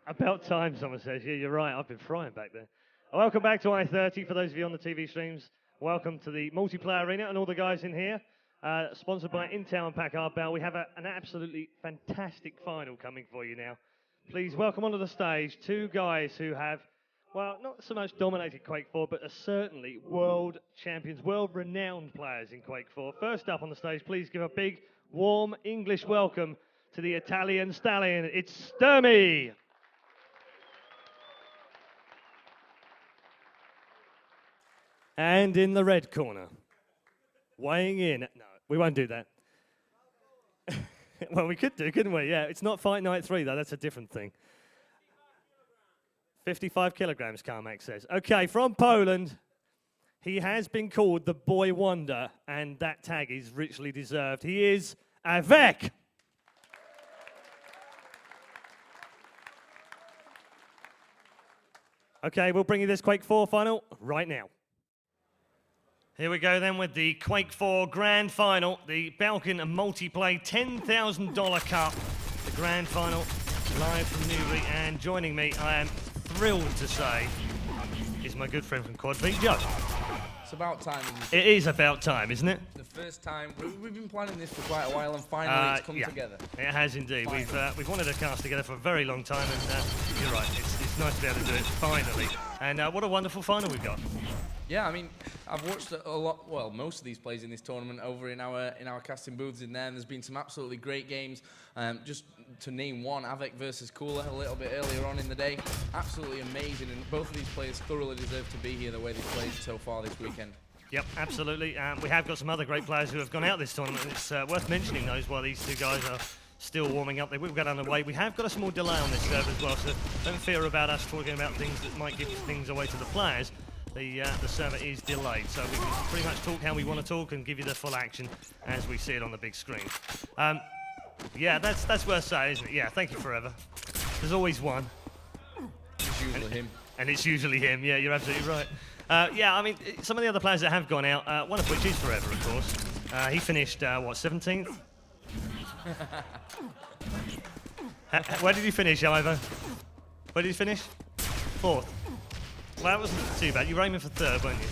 About time, someone says. Yeah, you're right. I've been frying back there. Welcome back to I30. For those of you on the TV streams, welcome to the multiplayer arena and all the guys in here. Sponsored by Intel and Packard Bell. We have an absolutely fantastic final coming for you now. Please welcome onto the stage two guys who have, well, not so much dominated Quake 4, but are certainly world champions, world-renowned players in Quake 4. First up on the stage, please give a big, warm English welcome to the Italian stallion. It's Stermy. And in the red corner, weighing in. No, we won't do that. Well, we could do, couldn't we? Yeah, it's not Fight Night 3, though. That's a different thing. 55 kilograms, Carmack says. Okay, from Poland, he has been called the Boy Wonder, and that tag is richly deserved. He is Av3k. Okay, we'll bring you this Quake 4 final right now. Here we go then with the Quake 4 Grand Final, the Belkin and Multiplay $10,000 Cup, the Grand Final, live from Newbury, and joining me, I am thrilled to say, is my good friend from Quad V, Joe. It's about time. It is about time, isn't it? The first time. We've been planning this for quite a while, and finally it's come together. It has indeed. We've wanted to cast together for a very long time, and you're right, it's nice to be able to do it finally. And what a wonderful final we've got. Yeah, I mean, I've watched a lot, well, most of these plays in this tournament over in our casting booths in there, and there's been some absolutely great games. Just to name one, Av3k versus Cooller a little bit earlier on in the day. Absolutely amazing, and both of these players thoroughly deserve to be here the way they've played so far this weekend. Yep, absolutely. We have got some other great players who have gone out this tournament. It's worth mentioning those while these two guys are still warming up. They will get underway. We have got a small delay on this serve as well, so don't fear about us talking about things that might give things away to the players. The server is delayed, so we can pretty much talk how we want to talk and give you the full action as we see it on the big screen. Yeah, that's worth saying, isn't it? Yeah, thank you forever. There's always one. It's usually him. And it's usually him, yeah, you're absolutely right. Yeah, I mean, some of the other players that have gone out, one of which is Forever, of course. He finished, what, 17th? Where did he finish, Ivo? Where did he finish? 4th. Well, that wasn't too bad. You were aiming for 3rd, weren't you?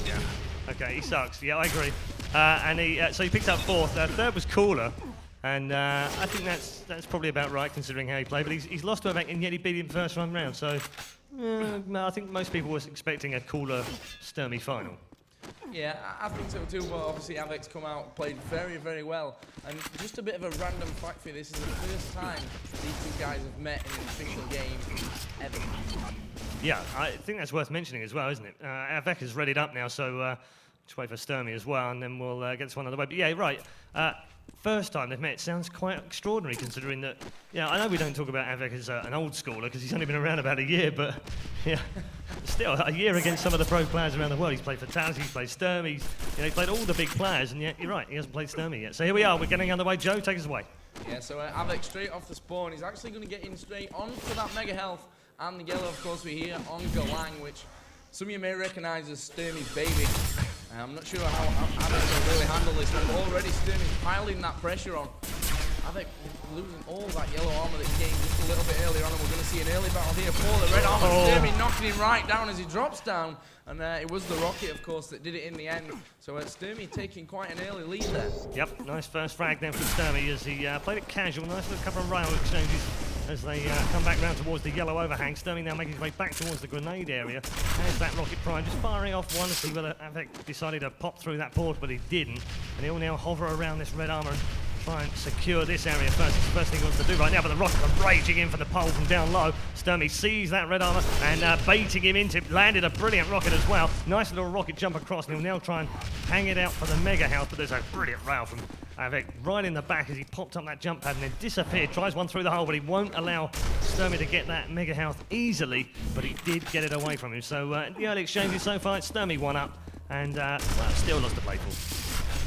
Yeah. Okay, he sucks. Yeah, I agree. And so he picked up 4th. 3rd was Cooller, and I think that's probably about right considering how he played. But he's lost to Av3k, and yet he beat him first run round. So I think most people were expecting a Cooller Stermy final. Yeah, I think so too. Well, obviously Av3k's come out, played very, very well. And just a bit of a random fact for you, this is the first time these two guys have met in an official game ever. Yeah, I think that's worth mentioning as well, isn't it? Av3k has readied up now, so just wait for Stermy as well, and then we'll get this one on the way. But yeah, right. First time they've met sounds quite extraordinary considering that, I know we don't talk about Av3k as an old schooler because he's only been around about a year, but yeah, still a year against some of the pro players around the world. He's played Fatality, he's played Stermy, he's played all the big players, and yet you're right, he hasn't played Stermy yet. So here we are, we're getting underway. Joe, take us away. Yeah, so Av3k straight off the spawn, he's actually going to get in straight onto that mega health, and the yellow, of course, we're here on Galang, which some of you may recognise as Stermy's baby. I'm not sure how Av3k will really handle this, but already Stermy's piling that pressure on. Av3k losing all that yellow armor that he gained just a little bit earlier on, and we're going to see an early battle here for the red armor. Stermy knocking him right down as he drops down, and it was the rocket, of course, that did it in the end. So Stermy taking quite an early lead there. Yep, nice first frag then from Stermy as he played it casual. Nice little couple of rail exchanges as they come back round towards the yellow overhang. Stermy now making his way back towards the grenade area. There's that rocket prime just firing off one to see whether Av3k decided to pop through that port, but he didn't. And he'll now hover around this red armor and try and secure this area first. It's the first thing he wants to do right now, but the rockets are raging in from the pole from down low. Stermy sees that red armor and baiting him into, landed a brilliant rocket as well. Nice little rocket jump across, and he'll now try and hang it out for the mega house, but there's a brilliant rail from Av3k right in the back as he popped up that jump pad and then disappeared. Tries one through the hole, but he won't allow Stermy to get that mega house easily, but he did get it away from him. So the early exchanges so far, it's Stermy 1 up, and well, still lots to play for.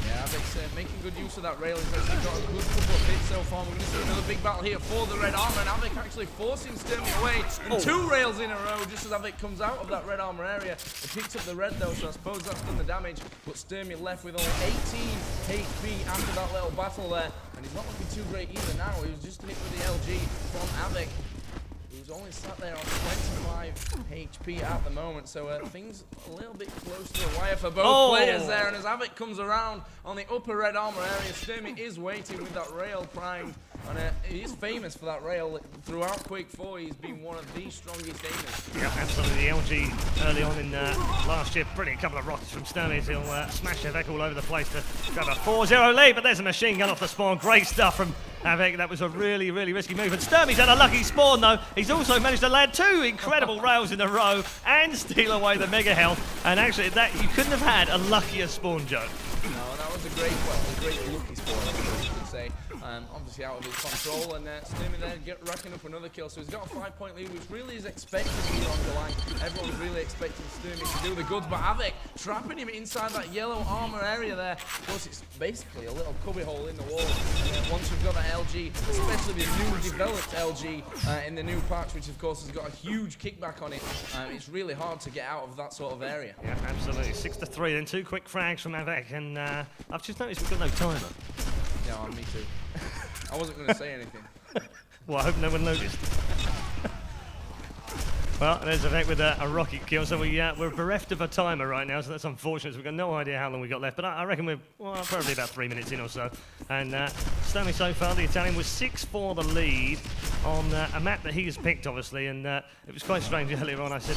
Yeah, Av3k's making good use of that rail. He's actually got a good couple of hits so far. We're going to see another big battle here for the red armor, and Av3k actually forcing Stermy away in 2 rails in a row just as Av3k comes out of that red armor area. He picks up the red though, so I suppose that's done the damage, but Stermy left with only 18 HP after that little battle there, and he's not looking too great either now. He was just hit with the LG from Av3k. He's only sat there on 25 HP at the moment, so things a little bit close to the wire for both players there. And as Av3k comes around on the upper red armor area, Stermy is waiting with that rail primed, and he is famous for that rail. Throughout Quake4, he's been one of the strongest aimers. Yeah, absolutely. LG early on in last year, brilliant couple of rockets from Stermy. He'll smash Av3k all over the place to grab a 4-0 lead, but there's a machine gun off the spawn. Great stuff from Av3k. That was a really, really risky move. And Stermy's had a lucky spawn, though. He's also managed to land 2 incredible rails in a row and steal away the mega health. And actually, that you couldn't have had a luckier spawn, Joe. No, that was a great lucky spawn, I should say. Obviously out of his control, and Stermy there racking up another kill. So he's got a 5-point lead, which really is expected here on Galang. Everyone's really expecting Stermy to do the goods, but Av3k trapping him inside that yellow armor area there. Of course, it's basically a little cubby hole in the wall. And once you've got that LG, especially the new developed LG in the new patch, which of course has got a huge kickback on it, it's really hard to get out of that sort of area. Yeah, absolutely. 6-3, then 2 quick frags from Av3k, and I've just noticed we've got no timer. Yeah, me too. I wasn't going to say anything. Well, I hope no one noticed. Well, there's Av3k with a rocket kill, so we're bereft of a timer right now, so that's unfortunate. So we've got no idea how long we've got left, but I reckon we're probably about 3 minutes in or so. And Stermy so far, the Italian, was 6-4 the lead on a map that he has picked, obviously, and it was quite strange earlier on. I said,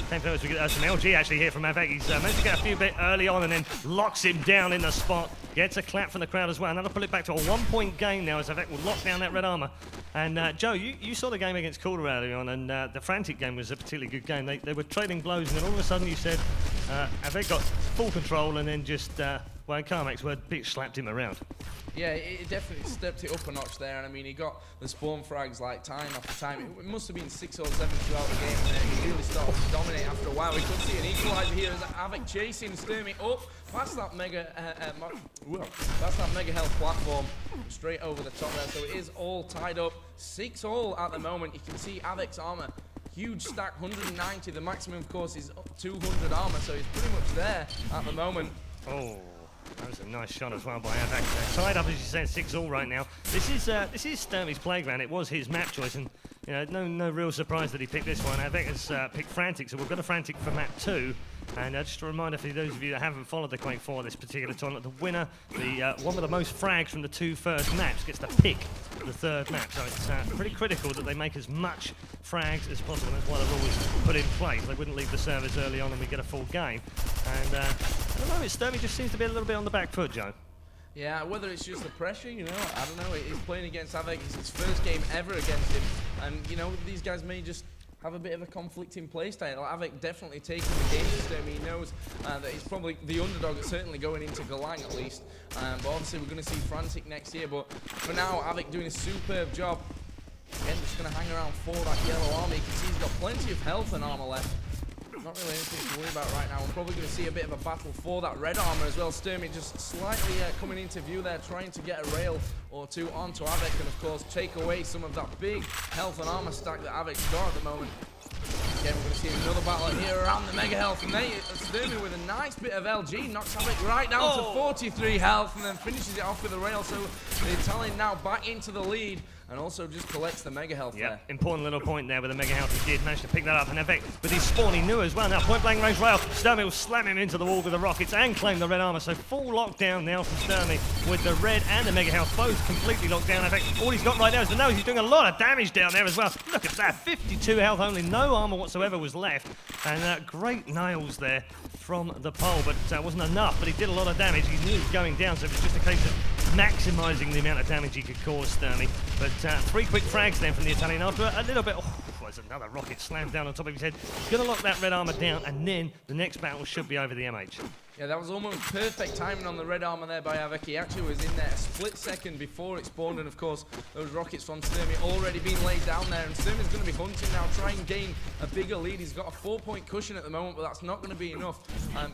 came to us, we get some LG actually here from Av3k. He's managed to get a few bit early on and then locks him down in the spot. Gets a clap from the crowd as well, and that'll pull it back to a 1-point game now as Av3k will lock down that red armor. And Joe, you saw the game against Cooller earlier on, and the Frantic game was a particularly good game. They were trading blows, and then all of a sudden you said Av3k got full control, and then just, well, in Carmack's word, bitch slapped him around. Yeah, it definitely stepped it up a notch there, and I mean, he got the spawn frags like time after time. It must have been 6 or 7 throughout the game, and he really started to dominate after a while. We could see an equalizer here as Av3k chasing Stermy up past that mega health platform, straight over the top there. So it is all tied up, 6-all at the moment. You can see Av3k's armor, huge stack, 190. The maximum, of course, is 200 armor, so he's pretty much there at the moment. Oh. That was a nice shot as well by Av3k. Tied up, as you said, 6-all right now. This is Stermy's playground. It was his map choice, and you know, no real surprise that he picked this one. Av3k has picked Frantic, so we've got a Frantic for map 2. And just a reminder for those of you that haven't followed the Quake4 this particular tournament, the winner, the one with the most frags from the 2 first maps, gets to pick the 3rd map. So it's pretty critical that they make as much frags as possible. That's why they're always put in place. They wouldn't leave the servers early on and we get a full game. And at the moment, Stermy just seems to be a little bit on the back foot, Joe. Yeah, whether it's just the pressure, you know, I don't know. He's playing against Av3k. It's his first game ever against him. And, you know, these guys may just have a bit of a conflicting playstyle. Av3k definitely taking the game to Stermy. He knows that he's probably the underdog, certainly going into Galang at least. But obviously we're going to see Frantic next year. But for now, Av3k doing a superb job. Again, just going to hang around for that yellow armor. You can see he's got plenty of health and armor left. Not really anything to worry about right now. We're probably going to see a bit of a battle for that red armor as well. Stermy just slightly coming into view there, trying to get a rail or 2 onto Av3k, and of course take away some of that big health and armor stack that Av3k's got at the moment. Again, we're going to see another battle here around the mega health, and Stermy with a nice bit of LG knocks Av3k right down to 43 health, and then finishes it off with a rail. So the Italian now back into the lead, and also just collects the mega health there. Important little point there with the mega health. He did manage to pick that up, and Av3k with his spawn he knew as well. Now point blank range rail. Stermy will slam him into the wall with the rockets and claim the red armor. So full lockdown now from Stermy with the red and the mega health both completely locked down. Av3k, all he's got right now is the nose. He's doing a lot of damage down there as well. Look at that, 52 health only, no armor whatsoever was left, and great nails there from the pole, but wasn't enough. But he did a lot of damage. He knew he was going down, so it was just a case of maximising the amount of damage he could cause Stermy. But 3 quick frags then from the Italian after a little bit. Oh, there's another rocket slammed down on top of his head. Gonna lock that red armor down, and then the next battle should be over the MH. Yeah, that was almost perfect timing on the red armor there by Av3k. He actually was in there a split second before it spawned, and of course, those rockets from Stermy already being laid down there, and Stermy's going to be hunting now, try and gain a bigger lead. He's got a 4-point cushion at the moment, but that's not going to be enough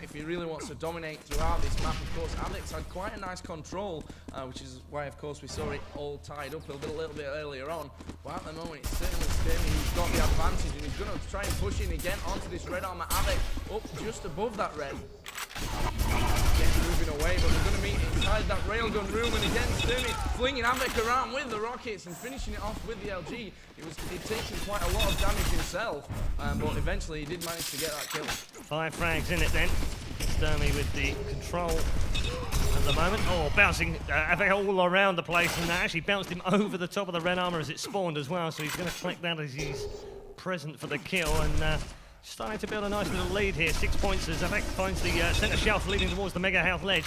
if he really wants to dominate throughout this map. Of course, Av3k's had quite a nice control, which is why, of course, we saw it all tied up a little bit earlier on. But at the moment, it's certainly Stermy who's got the advantage, and he's going to try and push in again onto this red armor. Av3k up just above that red. Moving away, but they're going to meet inside that railgun room, and again Stermy flinging Av3k around with the rockets and finishing it off with the LG. He'd taken quite a lot of damage himself, but eventually he did manage to get that kill. 5 frags in it then. Stermy with the control at the moment. Oh, bouncing Av3k all around the place, and that actually bounced him over the top of the red armor as it spawned as well, so he's going to collect that as he's present for the kill, and starting to build a nice little lead here. 6 points as Av3k finds the centre shelf leading towards the Mega Health ledge.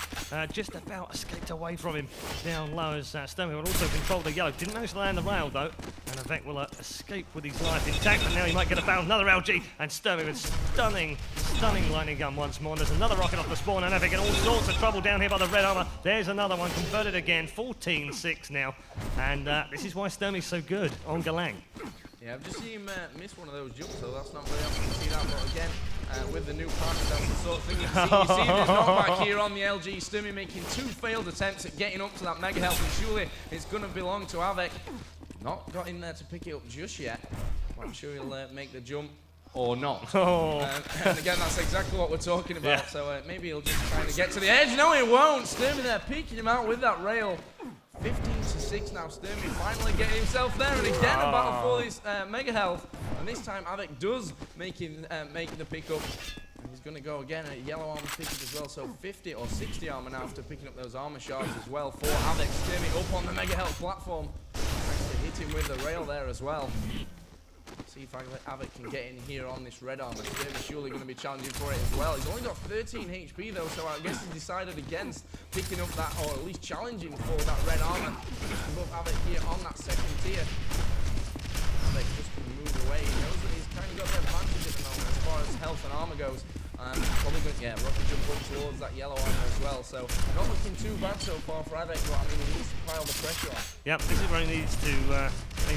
Just about escaped away from him down low as Stermy will also control the yellow. Didn't manage to land the rail though, and Av3k will escape with his life intact, but now he might get a bounce. Another LG, and Stermy with stunning lightning gun once more. And there's another rocket off the spawn, and Av3k in all sorts of trouble down here by the red armor. There's another one converted again. 14-6 now, and this is why Stermy's so good on Galang. Yeah, I've just seen him miss one of those jumps, so that's not very often to see that. But again, with the new partner, that's the sort of thing you see. You see the knockback here on the LG. Stermy making 2 failed attempts at getting up to that Mega Health, and surely it's going to belong to Av3k. Not got in there to pick it up just yet. Well, I'm sure he'll make the jump. Or not. Oh. And again, that's exactly what we're talking about. Yeah. So maybe he'll just try to get to the edge. No, he won't. Stermy there, peeking him out with that rail. 15-6 now. Stermy finally getting himself there, and again a battle for this Mega Health. And this time Av3k does make the pickup. And he's going to go again at yellow armor pickup as well. So 50 or 60 armor now after picking up those armor shards as well for Av3k. Stermy up on the Mega Health platform. Actually hit him with the rail there as well. See if Av3k can get in here on this red armor. Stermy's surely going to be challenging for it as well. He's only got 13 HP though, so I guess he's decided against picking up that, or at least challenging for that red armor. Just above Av3k here on that second tier. Av3k just can move away. He knows that he's kind of got the advantage at the moment as far as health and armor goes. Probably going to, rocket jump up towards that yellow armor as well. So not looking too bad so far for Av3k, but I mean, he needs to pile the pressure on. Yep, this is where he needs to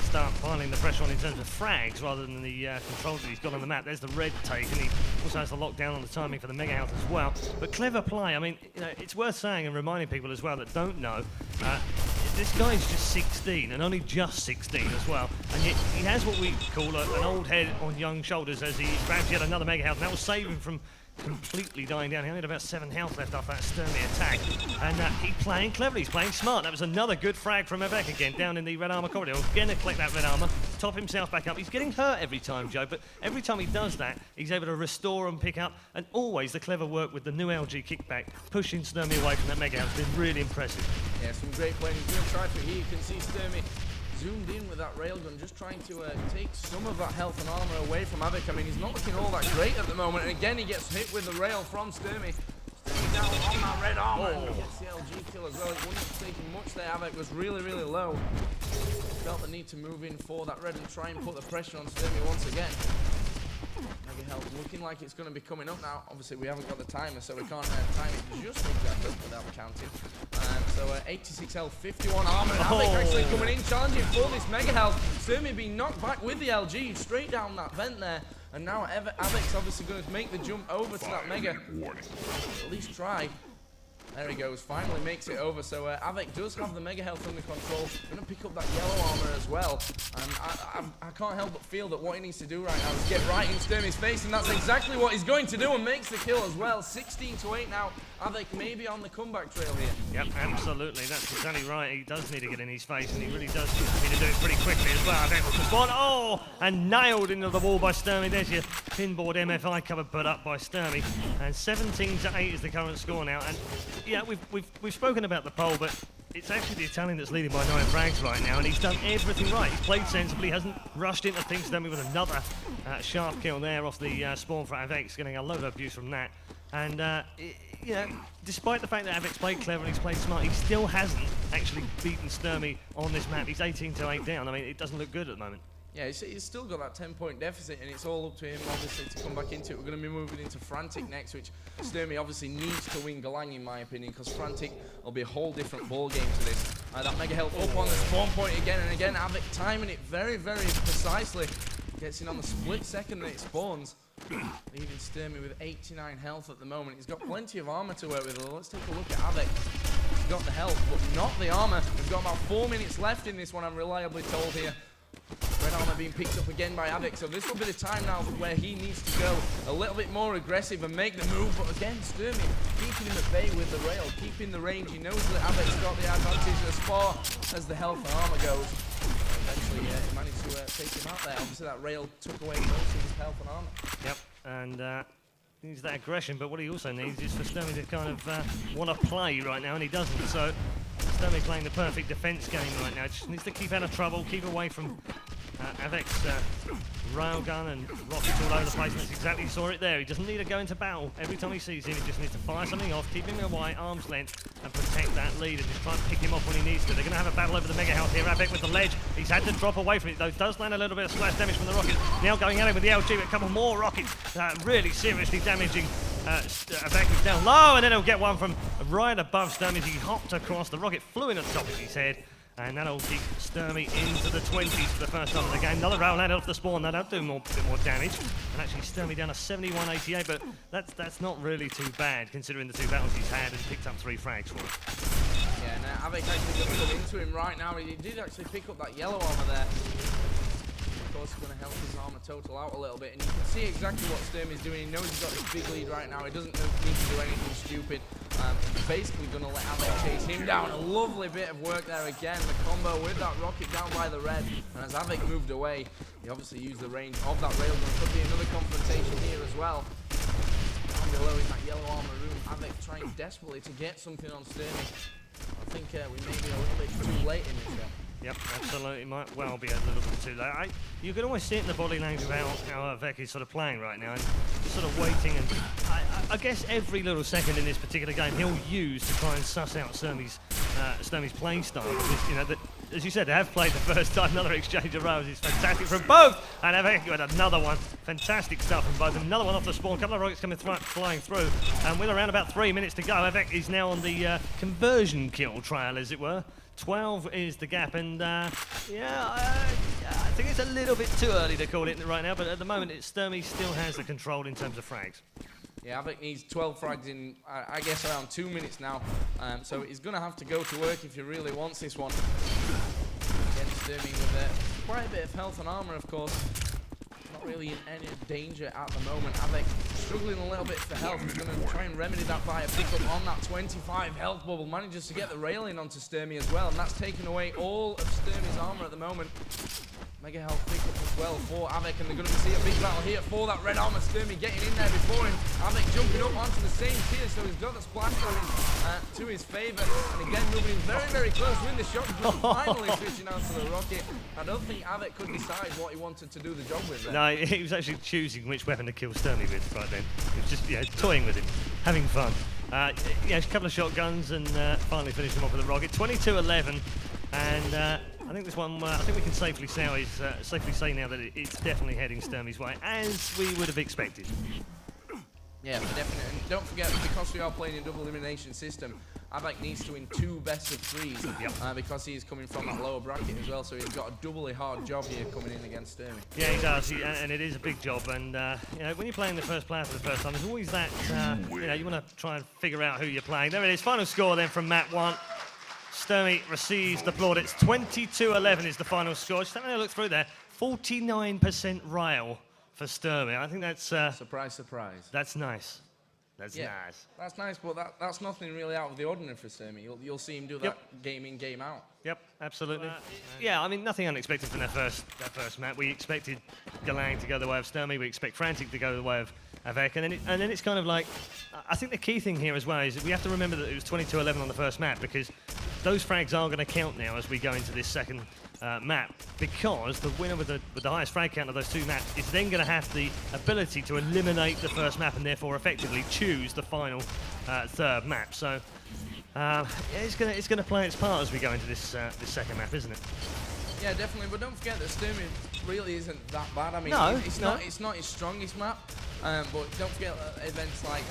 start piling the pressure on in terms of frags rather than the controls that he's got on the map. There's the red take, and he also has the lockdown on the timing for the Mega Health as well. But clever play. I mean, it's worth saying and reminding people as well that don't know, this guy's just 16, and only just 16 as well. And yet he has what we call an old head on young shoulders as he grabs yet another Mega Health, and that will save him from completely dying down. He only had about 7 health left after that Stermy attack. And he's playing cleverly, he's playing smart. That was another good frag from Av3k again, down in the red armor corridor. Again to collect that red armor, top himself back up. He's getting hurt every time, Joe, but every time he does that, he's able to restore and pick up. And always the clever work with the new LG kickback, pushing Stermy away from that Mega Health has been really impressive. Yeah, some great playing. He's going to try for here. You can see Stermy zoomed in with that railgun, just trying to take some of that health and armor away from Av3k. I mean, he's not looking all that great at the moment, and again he gets hit with the rail from Stermy. Stermy down on that red armor, and he gets the LG kill as well. It wouldn't have taken much there. Av3k was really, really low. Felt the need to move in for that red and try and put the pressure on Stermy once again. Mega Health looking like it's going to be coming up now. Obviously, we haven't got the timer, so we can't time it just exactly without counting. So 86 health, 51 armor, and Av3k actually coming in, challenging for this Mega Health. Stermy being knocked back with the LG straight down that vent there. And now Av3k's obviously going to make the jump over to that Mega. At least try. There he goes, finally makes it over. So Av3k does have the Mega Health under control. Going to pick up that yellow armor as well. And I can't help but feel that what he needs to do right now is get right in Stermy's face, and that's exactly what he's going to do, and makes the kill as well. 16-8 now. Av3k maybe on the comeback trail here. Yep, absolutely. That's exactly right. He does need to get in his face, and he really does need to do it pretty quickly as well. Oh, and nailed into the wall by Stermy. There's your pinboard MFI cover put up by Stermy. And 17-8 is the current score now. And yeah, we've spoken about the poll, but it's actually the Italian that's leading by 9 frags right now, and he's done everything right. He's played sensibly, hasn't rushed into things. Stermy with another sharp kill there off the spawn for Av3k. He's getting a load of abuse from that. And, you know, despite the fact that Av's played clever and he's played smart, he still hasn't actually beaten Stermy on this map. He's 18-8 down. I mean, it doesn't look good at the moment. Yeah, he's still got that 10-point deficit, and it's all up to him, obviously, to come back into it. We're going to be moving into Frantic next, which Stermy obviously needs to win Galang, in my opinion, because Frantic will be a whole different ball game to this. That mega health up on the spawn point again and again. Av3k timing it very, very precisely. Gets in on the split second that it spawns. Leaving Stermy with 89 health at the moment. He's got plenty of armor to work with. Let's take a look at Av3k. He's got the health, but not the armor. We've got about 4 minutes left in this one, I'm reliably told here. Red armor being picked up again by Av3k, so this will be the time now where he needs to go a little bit more aggressive and make the move. But again, Stermy keeping him at bay with the rail, keeping the range. He knows that Av3k's got the advantage as far as the health and armor goes. Eventually, he managed to take him out there. Obviously, that rail took away most of his health and armor. Yep, and he needs that aggression, but what he also needs is for Stermy to kind of want to play right now, and he doesn't. So Stermy playing the perfect defense game right now. Just needs to keep out of trouble, keep away from Av3k's railgun and rockets all over the place, and that's exactly, you saw it there. He doesn't need to go into battle. Every time he sees him, he just needs to fire something off, keep him away, arm's length, and protect that lead, and just try and pick him off when he needs to. They're going to have a battle over the mega health here. Av3k with the ledge. He's had to drop away from it, though. Does land a little bit of splash damage from the rocket. Now going at him with the LG with a couple more rockets, really seriously damaging. Av3k is down low, and then he'll get one from right above Stermy as he hopped across. The rocket flew in at the top of his head. And that'll keep Stermy into the 20s for the first time of the game. Another round landed off the spawn. That'll do a bit more damage. And actually Stermy down to 71-88, but that's not really too bad considering the 2 battles he's had and picked up 3 frags for it. Yeah, now Av3k actually got pulled into him right now. He did actually pick up that yellow armor there. Of course, it's going to help his armor total out a little bit. And you can see exactly what Stermy's doing. He knows he's got this big lead right now. He doesn't need to do anything stupid. He's basically going to let Av3k chase him down. A lovely bit of work there again. The combo with that rocket down by the red. And as Av3k moved away, he obviously used the range of that railgun. Could be another confrontation here as well. Down below in that yellow armor room, Av3k trying desperately to get something on Stermy. I think we may be a little bit too late in this one. Yep, absolutely. Might well be a little bit too late. You can always see it in the body language of how Av3k is sort of playing right now, and just sort of waiting. And I guess every little second in this particular game he'll use to try and suss out Stermy's playing style. Because, you know, as you said, they have played the first time. Another exchange of rows is fantastic from both, and Av3k with another one. Fantastic stuff from both. Another one off the spawn. A couple of rockets coming flying through, and with around about 3 minutes to go, Av3k is now on the conversion kill trial, as it were. 12 is the gap, and I think it's a little bit too early to call it right now, but at the moment, Stermy still has the control in terms of frags. Yeah, Av3k needs 12 frags in, I guess, around 2 minutes now, so he's going to have to go to work if he really wants this one. Again, Stermy with quite a bit of health and armor, of course. Not really in any danger at the moment. Av3k struggling a little bit for health. He's going to try and remedy that by a pickup on that 25 health bubble. Manages to get the rail in onto Stermy as well, and that's taken away all of Stermy's armor at the moment. Mega health pickup as well for Av3k, and they're going to see a big battle here for that red armor. Stermy getting in there before him. Av3k jumping up onto the same tier, so he's got the splash going to his favour. And again, moving very, very close with the shot, but finally switching out to the rocket. I don't think Av3k could decide what he wanted to do the job with there. No, he was actually choosing which weapon to kill Stermy with right then. He was just, toying with him, having fun. A couple of shotguns, and finally finished him off with a rocket. 22-11, and I think this one, I think we can safely say now that it's definitely heading Stermy's way, as we would have expected. Yeah, for definite. And don't forget, because we are playing a double elimination system, Av3k needs to win 2 best-of-3s because he's coming from that lower bracket as well, so he's got a doubly hard job here coming in against Stermy. Yeah, he does, and it is a big job. And when you're playing the first player for the first time, there's always that, you want to try and figure out who you're playing. There it is, final score then from map 1. Stermy receives the plaudits. 22-11 is the final score. Just having a look through there, 49% rail for Stermy. I think that's... surprise, surprise. That's nice. That's nice. That's nice, but that's nothing really out of the ordinary for Stermy. You'll see him do that game in, game out. Yep, absolutely. I mean, nothing unexpected from that first map. We expected Galang to go the way of Stermy. We expect Frantic to go the way of Av3k, and then it's kind of like, I think the key thing here as well is that we have to remember that it was 22-11 on the first map, because those frags are going to count now as we go into this second map, because the winner with the highest frag count of those 2 maps is then going to have the ability to eliminate the first map and therefore effectively choose the final 3rd map. So yeah, it's gonna play its part as we go into this this second map, isn't it? Yeah, definitely. But don't forget that Stermy really isn't that bad. I mean, no, it's not his strongest map. But don't forget events like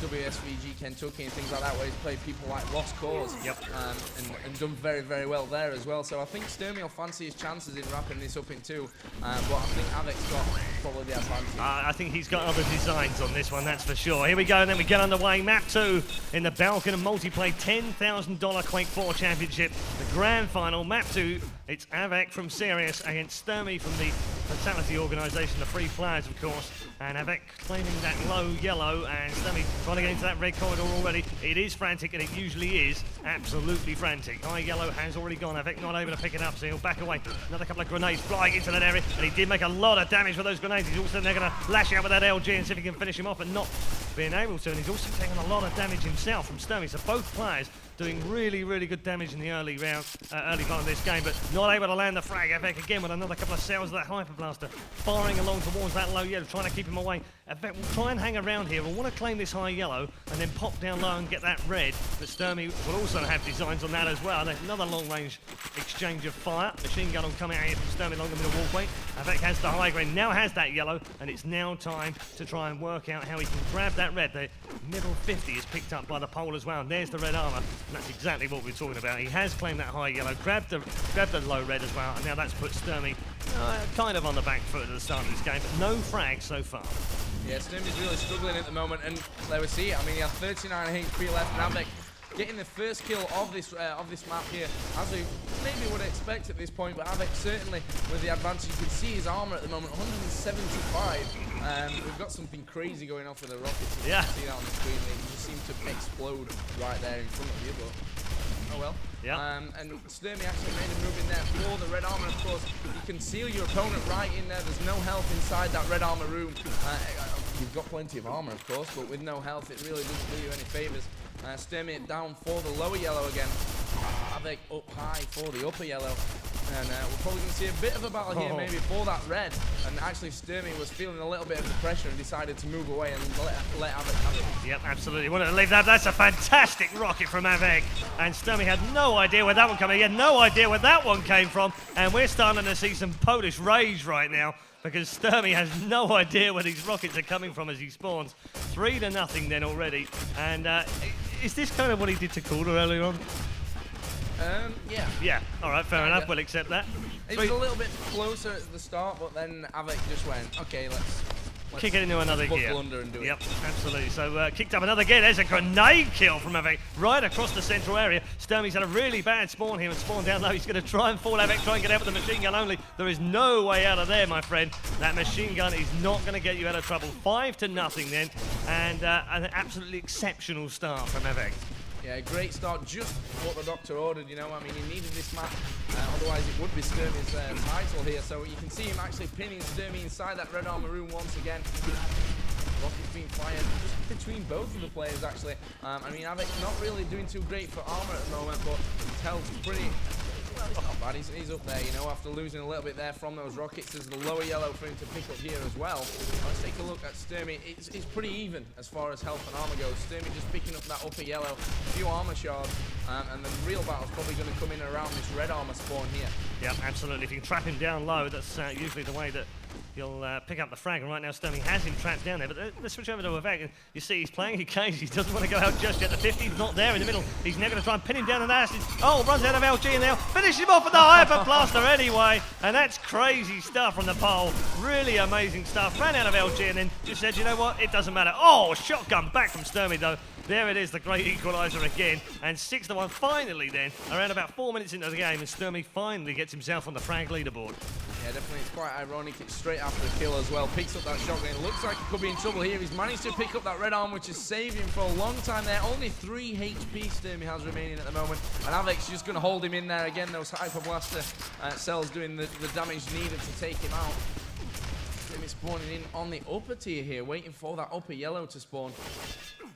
WSVG Kentucky and things like that, where he's played people like Lost Cause, and done very, very well there as well. So I think Stermy will fancy his chances in wrapping this up in 2. But I think Av3k's got probably the advantage. I think he's got other designs on this one, that's for sure. Here we go, and then we get underway. Map 2 in the Belkin and Multiplay $10,000 Quake 4 Championship, the grand final. Map 2, it's Av3k from Serious against Stermy from the Fatality organisation, the Free Players, of course. And Av3k claiming that low yellow, and Stermy trying to get into that red corridor already. It is Frantic, and it usually is absolutely Frantic. High yellow has already gone. Av3k not able to pick it up, so he'll back away. Another couple of grenades flying into that area, and he did make a lot of damage with those grenades. He's also they're going to lash out with that LG and see if he can finish him off, and not being able to. And he's also taking a lot of damage himself from Stermy. So both players doing really, really good damage in the early round, early part of this game, but not able to land the frag. Av3k again with another couple of cells of that Hyper Blaster, firing along towards that low yellow, trying to keep him away. Av3k will try and hang around here. We'll want to claim this high yellow and then pop down low and get that red, but Stermy will also have designs on that as well. There's another long-range exchange of fire. Machine gun will come out here from Stermy along the middle walkway. Av3k has the high ground, now has that yellow, and it's now time to try and work out how he can grab that red. The middle 50 is picked up by the pole as well, and there's the red armor, and that's exactly what we're talking about. He has claimed that high yellow, grabbed the low red as well, and now that's put Stermy kind of on the back foot at the start of this game, but no frags so far. Yeah, Stermy's really struggling at the moment, and there we see it. I mean, he has 39 HP left, and Av3k getting the first kill of this map here, as we maybe would expect at this point, but Av3k certainly with the advantage. You can see his armor at the moment, 175. We've got something crazy going on for the rockets. You can see that on the screen. They just seem to explode right there in front of you, but oh well. Yeah. And Stermy actually made a move in there for the red armor. Of course, you can seal your opponent right in there. There's no health inside that red armor room. You've got plenty of armor, of course, but with no health, it really doesn't do you any favors. Stermy down for the lower yellow again. Av3k up high for the upper yellow. And we're probably going to see a bit of a battle here maybe for that red. And actually Stermy was feeling a little bit of the pressure and decided to move away and let Av3k have it. Yep, absolutely. Wanted to leave that. That's a fantastic rocket from Av3k. And Stermy had no idea where that one came from. He had no idea where that one came from. And we're starting to see some Polish rage right now, because Stermy has no idea where these rockets are coming from as he spawns. 3-0 then already. And is this kind of what he did to Cooller earlier on? Yeah. Yeah, all right, fair enough, we'll accept that. It was a little bit closer at the start, but then Av3k just went, okay, let's kick it into another gear. Under and do it. Yep, absolutely. So kicked up another gear. There's a grenade kill from Av3k right across the central area. Stermy's had a really bad spawn here and spawned down low. He's going to try and fall. Av3k try and get out with the machine gun only. There is no way out of there, my friend. That machine gun is not going to get you out of trouble. 5-0 then, and an absolutely exceptional start from Av3k. Yeah, great start, just what the doctor ordered, you know. I mean, he needed this map, otherwise it would be Stermy's title here. So you can see him actually pinning Stermy inside that red armor room once again. Rockets being fired just between both of the players, actually. I mean, Av3k's not really doing too great for armor at the moment, but he's held pretty... Well, not bad. He's up there, you know, after losing a little bit there from those rockets. There's the lower yellow for him to pick up here as well. Let's take a look at Stermy. It's pretty even as far as health and armor goes. Stermy just picking up that upper yellow, a few armor shards, and the real battle's probably going to come in around this red armor spawn here. Yeah, absolutely. If you can trap him down low, that's usually the way that you'll pick up the frag. And right now, Stermy has him trapped down there. But let's switch over to Av3k. You see, he's playing a cage. He doesn't want to go out just yet. The 50's not there in the middle. He's now going to try and pin him down an acid. Oh, runs out of LG now. Finish him off with the Hyper Blaster anyway. And that's crazy stuff from the pole. Really amazing stuff. Ran out of LG and then just said, you know what? It doesn't matter. Oh, shotgun back from Stermy, though. There it is, the great equaliser again. And 6-1 finally then, around about 4 minutes into the game, and Stermy finally gets himself on the frag leaderboard. Yeah, definitely. It's quite ironic. It's straight after the kill as well. Picks up that shotgun. It looks like he could be in trouble here. He's managed to pick up that red arm, which has saved him for a long time there. Only 3 HP Stermy has remaining at the moment. And Av3k's just going to hold him in there again. Those Hyper Blaster cells doing the damage needed to take him out. Stermy spawning in on the upper tier here, waiting for that upper yellow to spawn.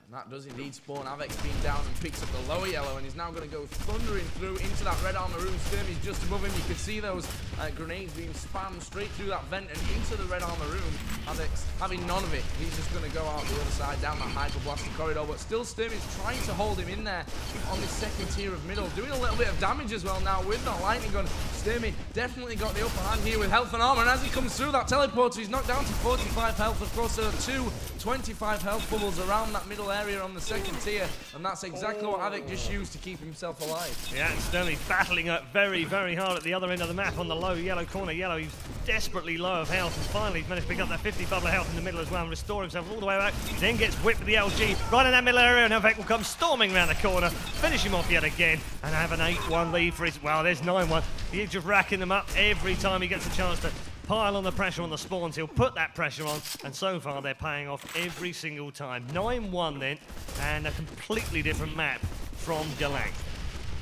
And that does indeed spawn Av3k being down and picks up the lower yellow, and he's now going to go thundering through into that red armor room. Stermy's just above him. You can see those grenades being spammed straight through that vent and into the red armor room. Av3k's having none of it. He's just going to go out the other side down that hyperblasted corridor, but still Stermy's trying to hold him in there on this second tier of middle, doing a little bit of damage as well now with that lightning gun. Stermy definitely got the upper hand here with health and armor, and as he comes through that teleporter, he's knocked down to 45 health. Of course, there are 2 25 health bubbles around that middle area on the second tier, and that's exactly what Av3k just used to keep himself alive. Yeah, and Stermy battling up very, very hard at the other end of the map on the low yellow corner. Yellow, he's desperately low of health, and finally he's managed to pick up that 50 bubble of health in the middle as well and restore himself all the way back. He then gets whipped with the LG right in that middle area, and Av3k will come storming around the corner, finish him off yet again, and have an 8-1 lead for his. Well, there's 9-1. He's just racking them up every time he gets a chance to pile on the pressure on the spawns. He'll put that pressure on, and so far they're paying off every single time. 9-1 then, and a completely different map from Galang.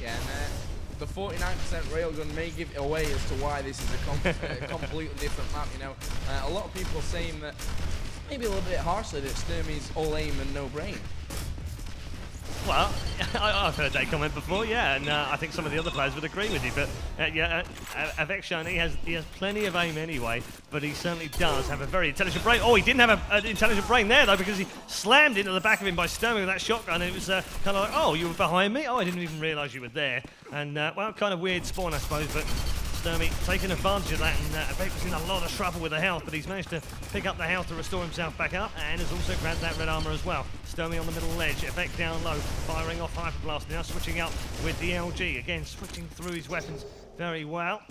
Yeah, and the 49% railgun may give it away as to why this is a completely different map, you know. A lot of people saying that, maybe a little bit harshly, that Stermy's all aim and no brain. Well, I've heard that comment before, yeah, and I think some of the other players would agree with you. But yeah, Av3k shown he has plenty of aim anyway, but he certainly does have a very intelligent brain. Oh, he didn't have an intelligent brain there though, because he slammed into the back of him by Stermy with that shotgun, and it was kind of like, oh, you were behind me? Oh, I didn't even realise you were there. And well, kind of weird spawn, I suppose, but Stermy taking advantage of that, and Av3k was in a lot of trouble with the health, but he's managed to pick up the health to restore himself back up, and has also grabbed that red armor as well. Stermy on the middle ledge, Av3k down low, firing off hyperblast, now switching up with the LG, again switching through his weapons very well,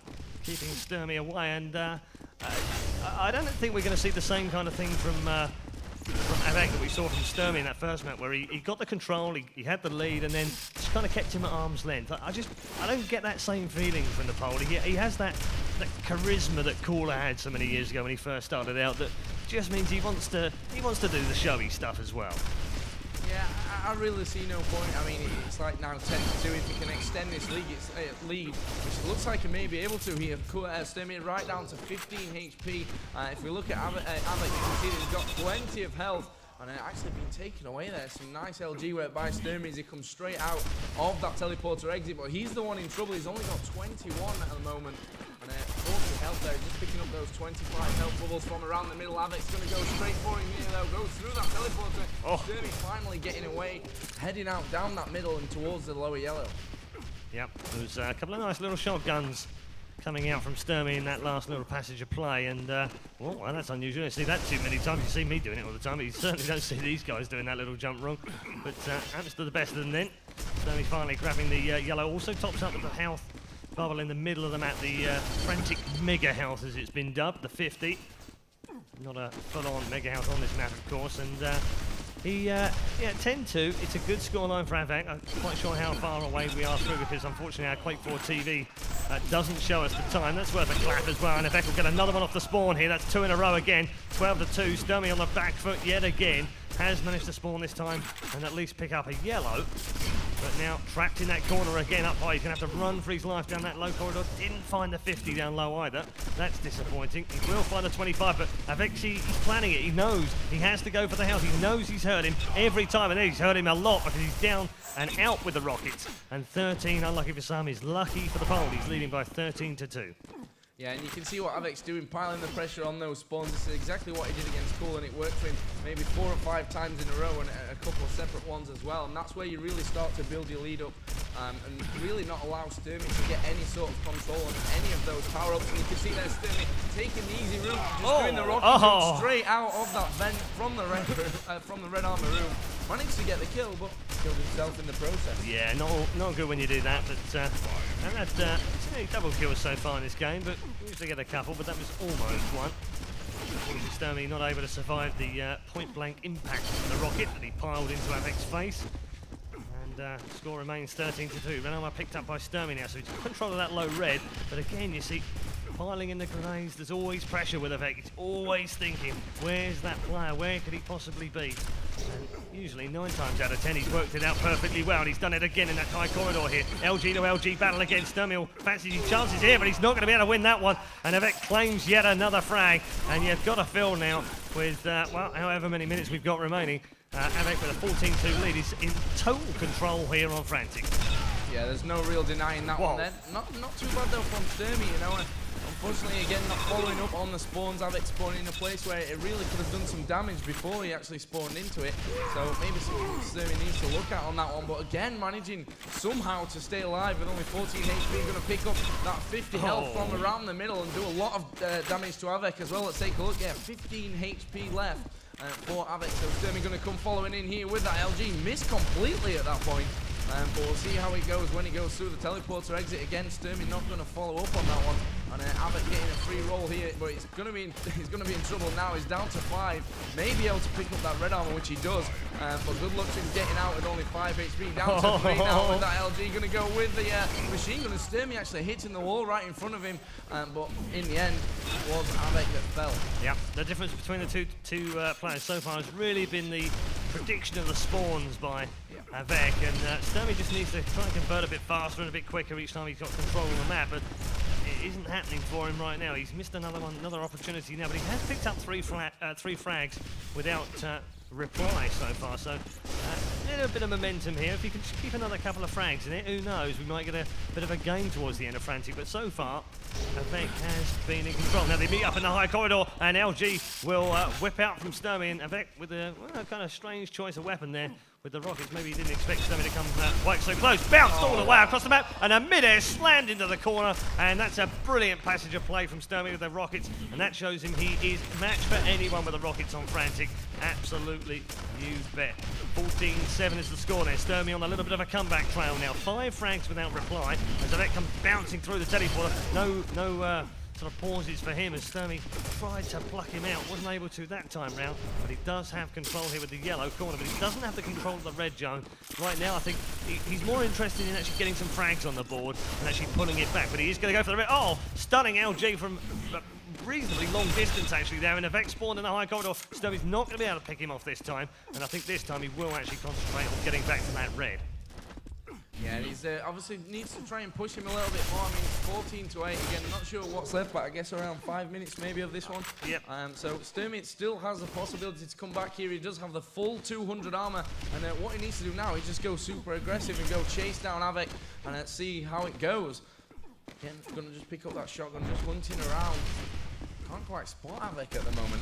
keeping Stermy away, and I don't think we're going to see the same kind of thing from Av3k that we saw from Stermy in that first map, where he got the control, he had the lead, and then just kind of kept him at arm's length. I don't get that same feeling from the pole. He has that charisma that Cooller had so many years ago when he first started out, that just means he wants to do the showy stuff as well. Yeah, I really see no point. I mean, it's like now 10-2. If he can extend this lead, which it looks like he may be able to here. Stermy right down to 15 HP. If we look at Av3k, you can see that he's got plenty of health, and actually been taken away there. Some nice LG work by Stermy as he comes straight out of that teleporter exit, but he's the one in trouble. He's only got 21 at the moment. And 40 health there, just picking up those 25 health bubbles from around the middle. Av3k's going to go straight for him here though, goes through that teleporter. Oh. Stermy finally getting away, heading out down that middle and towards the lower yellow. Yep, there's a couple of nice little shotguns coming out from Stermy in that last little passage of play, and well, that's unusual. You don't see that too many times. You see me doing it all the time, but you certainly don't see these guys doing that little jump wrong. But happens to the best of them then. Stermy finally grabbing the yellow, also tops up with the health bubble in the middle of the map, the Frantic mega health as it's been dubbed, the 50. Not a full-on mega health on this map, of course, and yeah, 10-2. It's a good scoreline for Av3k. I'm quite sure how far away we are through, because unfortunately our Quake4 TV doesn't show us the time. That's worth a clap as well, and Av3k will get another one off the spawn here. That's 2 in a row again. 12-2. Stermy on the back foot yet again. Has managed to spawn this time and at least pick up a yellow. But now trapped in that corner again up high. He's going to have to run for his life down that low corridor. Didn't find the 50 down low either. That's disappointing. He will find the 25, but Av3k, he's planning it. He knows he has to go for the health. He knows he's hurt him every time, and he's hurt him a lot because he's down and out with the rockets. And 13, unlucky for some, is lucky for the pole. He's leading by 13-2. Yeah, and you can see what Av3k's doing, piling the pressure on those spawns. This is exactly what he did against Cooller, and it worked for him maybe 4 or 5 times in a row, and a couple of separate ones as well. And that's where you really start to build your lead up, and really not allow Stermy to get any sort of control on any of those power-ups. And you can see there Stermy taking the easy route, just doing the rocket straight out of that vent from the red armor room. Managed to get the kill, but killed himself in the process. Yeah, not good when you do that, but and that's double kills so far in this game, but we usually get a couple, but that was almost one. Stermy not able to survive the point-blank impact of the rocket that he piled into Av3k's face. And score remains 13-2. Red armor picked up by Stermy now, so he's control of that low red, but again, you see, piling in the grenades, there's always pressure with Av3k. He's always thinking, where's that player? Where could he possibly be? And usually 9 times out of 10 he's worked it out perfectly well, and he's done it again in that high corridor here. LG to LG battle again. Stermy will fancy his chances here, but he's not going to be able to win that one. And Av3k claims yet another frag, and you've got to fill now with, well, however many minutes we've got remaining. Av3k with a 14-2 lead is in total control here on Frantic. Yeah, there's no real denying that one then. Not too bad though from Stermy, you know. Unfortunately, again, not following up on the spawns. Av3k spawning in a place where it really could have done some damage before he actually spawned into it. So maybe something Stermy needs to look at on that one. But again, managing somehow to stay alive with only 14 HP, going to pick up that 50 health from around the middle and do a lot of damage to Av3k as well. Let's take a look. Yeah, 15 HP left for Av3k. So Stermy going to come following in here with that LG. Missed completely at that point. But we'll see how he goes when he goes through the teleporter exit again. Stermy not going to follow up on that one. And Av3k getting a free roll here, but he's going to be in trouble now. He's down to 5. May be able to pick up that red armor, which he does. But good luck to him getting out with only 5 HP. Down to 3 now with that LG. Going to go with the machine gun. And Stermy actually hitting the wall right in front of him. But in the end, it was Av3k that fell. Yeah, the difference between the two players so far has really been the prediction of the spawns by Av3k. And Stermy just needs to try and convert a bit faster and a bit quicker each time he's got control of the map. But it isn't happening for him right now. He's missed another opportunity now, but he has picked up three frags without reply so far. So a little bit of momentum here. If he can just keep another couple of frags in it, who knows? We might get a bit of a game towards the end of Frantic. But so far, Av3k has been in control. Now they meet up in the high corridor, and LG will whip out from Stermy, and Av3k with a kind of strange choice of weapon there. With the rockets, maybe he didn't expect Stermy to come quite so close. Bounced all the way across the map, and a mid-air slammed into the corner, and that's a brilliant passage of play from Stermy with the rockets, and that shows him he is matched for anyone with the rockets on Frantic. Absolutely, you bet. 14-7 is the score there. Stermy on a little bit of a comeback trail now. 5 frags without reply, as Av3k comes bouncing through the teleporter. No sort of pauses for him as Stermy tried to pluck him out. Wasn't able to that time round, but he does have control here with the yellow corner, but he doesn't have the control of the red zone. Right now, I think he's more interested in actually getting some frags on the board and actually pulling it back, but he is going to go for the red. Oh, stunning LG from reasonably long distance actually there, and Av3k spawned in the high corridor. Stermy's not going to be able to pick him off this time, and I think this time he will actually concentrate on getting back to that red. Yeah, and he's obviously needs to try and push him a little bit more. I mean, 14-8 again. Not sure what's left, but I guess around 5 minutes maybe of this one. Yep. So Stermy still has the possibility to come back here. He does have the full 200 armor, and what he needs to do now is just go super aggressive and go chase down Av3k and see how it goes. Again, gonna just pick up that shotgun, just hunting around. Can't quite spot Av3k at the moment.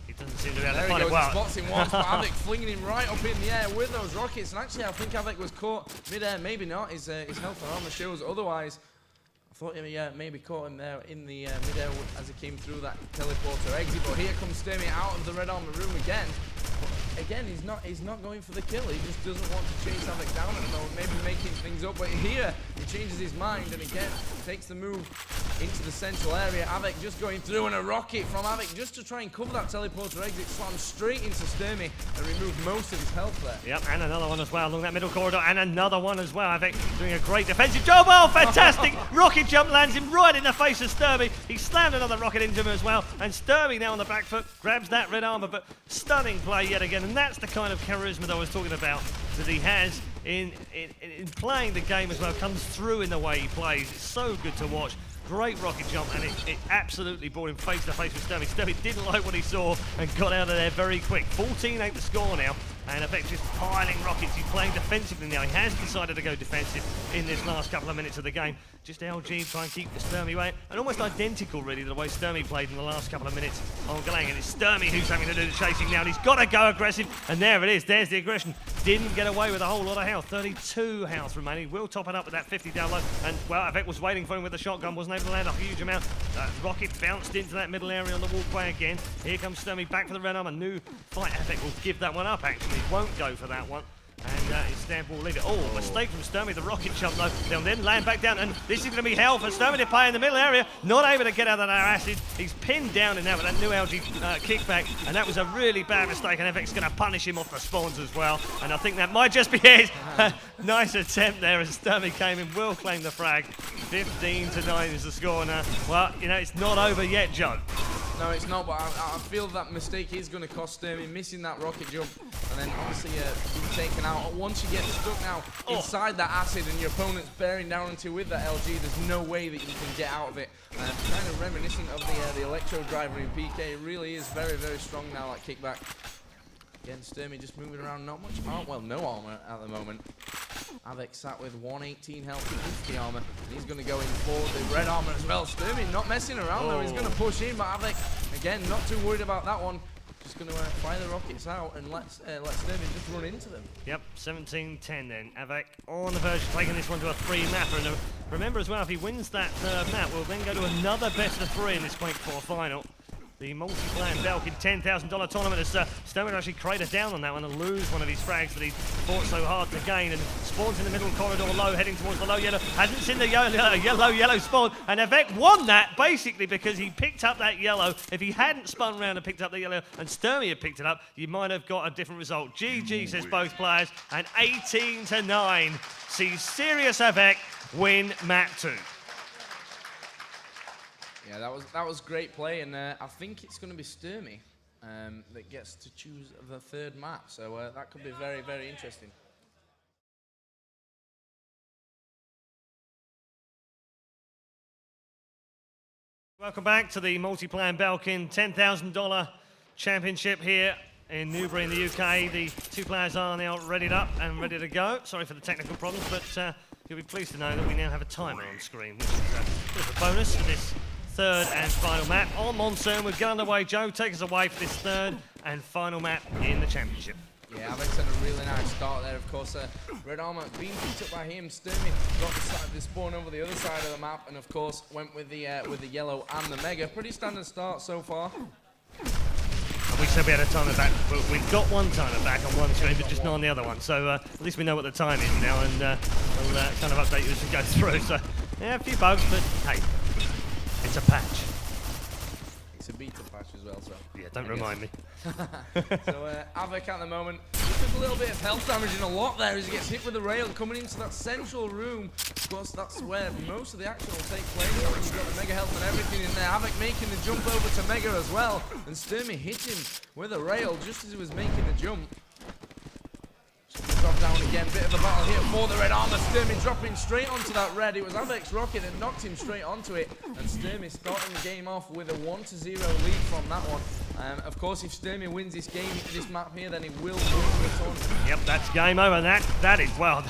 He doesn't seem to be able to there find he it goes, well. he spots him once, but Av3k flinging him right up in the air with those rockets. And actually, I think Av3k was caught mid-air, maybe not. His health and armor shows otherwise. I thought he maybe caught him there in the mid-air as he came through that teleporter exit. But here comes Stermy out of the red armor room again. But again, he's not going for the kill. He just doesn't want to chase Av3k down at the moment, maybe making things up. But here, he changes his mind and again takes the move into the central area. Av3k just going through, and a rocket from Av3k just to try and cover that teleporter exit, slams straight into Stermy and remove most of his health there. Yep, and another one as well along that middle corridor, and another one as well. Av3k doing a great defensive job. Oh, fantastic! Rocket jump lands him right in the face of Stermy. He slammed another rocket into him as well, and Stermy now on the back foot grabs that red armor, but stunning play yet again, and that's the kind of charisma that I was talking about that he has in playing the game as well. Comes through in the way he plays. It's so good to watch. Great rocket jump, and it absolutely brought him face to face with Stermy. Stermy didn't like what he saw and got out of there very quick. 14-8 the score now, and Av3k just piling rockets. He's playing defensively now. He has decided to go defensive in this last couple of minutes of the game. Just LG trying to keep the Stermy way, and almost identical really to the way Stermy played in the last couple of minutes on Galang. And it's Stermy who's having to do the chasing now, and he's got to go aggressive, and there it is. There's the aggression. Didn't get away with a whole lot of health. 32 health remaining. Will top it up with that 50 down low, and well, Av3k was waiting for him with the shotgun, wasn't able to land a huge amount. Rocket bounced into that middle area on the walkway again. Here comes Stermy back for the red armor. New fight. Av3k will give that one up actually. Won't go for that one. And instead will leave it. Oh, mistake from Stermy, the rocket jump though. They'll then land back down, and this is going to be hell for Stermy to play in the middle area. Not able to get out of that acid. He's pinned down in there with that new LG kickback, and that was a really bad mistake, and Av3k's going to punish him off the spawns as well. And I think that might just be it. Nice attempt there as Stermy came in, will claim the frag. 15-9 is the score now. Well, you know, it's not over yet, Joe. No, it's not, but I feel that mistake is going to cost Stermy, missing that rocket jump, and then obviously being taken out. Once you get stuck now inside that acid and your opponent's bearing down into with that LG, there's no way that you can get out of it. Kind of reminiscent of the electro driver in PK. It really is very, very strong now, that kickback. Again, Stermy just moving around, not much armor, well, no armor at the moment. Av3k sat with 118 health with the armor, and he's going to go in for the red armor as well. Stermy not messing around though, he's going to push in, but Av3k, again, not too worried about that one. Just going to fire the rockets out and let Stermy just run into them. Yep, 17-10 then. Av3k on the verge of taking this one to a 3-mapper. And remember as well, if he wins that third map, we'll then go to another best of 3 in this Quake4 final. The Multiplay and Belkin $10,000 tournament as Stermy actually crater down on that one and lose one of his frags that he fought so hard to gain, and spawns in the middle corridor low, heading towards the low yellow. Hasn't seen the yellow spawn, and Av3k won that basically because he picked up that yellow. If he hadn't spun around and picked up the yellow and Stermy had picked it up, you might have got a different result. GG says both players, and 18-9 sees serious Av3k win map 2. Yeah, that was great play, and I think it's going to be Stermy that gets to choose the third map, so that could be very, very interesting. Welcome back to the Multiplay and Belkin $10,000 championship here in Newbury in the UK. The two players are now readied up and ready to go. Sorry for the technical problems, but you'll be pleased to know that we now have a timer on screen, which is a bit of a bonus for this third and final map on Monsoon with Galang. Joe, take us away for this third and final map in the championship. Yeah, Av3k's had a really nice start there. Of course, red armor being picked up by him. Stermy got the spawn over the other side of the map, and of course went with the yellow and the mega. Pretty standard start so far. We said we had a timer back, but we've got one timer back on one screen, but just not on the other one. So at least we know what the time is now, and we'll kind of update you as we go through. So yeah, a few bugs, but hey. It's a patch. It's a beta patch as well, so. Yeah, don't remind me. So Av3k at the moment, he took a little bit of health damage and a lot there as he gets hit with the rail coming into that central room. Of course, that's where most of the action will take place. He's got the mega health and everything in there. Av3k making the jump over to mega as well, and Stermy hit him with a rail just as he was making the jump. Drop down again, bit of a battle here for the red armor. Stermy dropping straight onto that red. It was Av3k's rocket that knocked him straight onto it, and Stermy starting the game off with a 1-0 lead from that one. Of course, if Stermy wins this game, this map here, then he will win the tournament. Yep, that's game over. That is, well,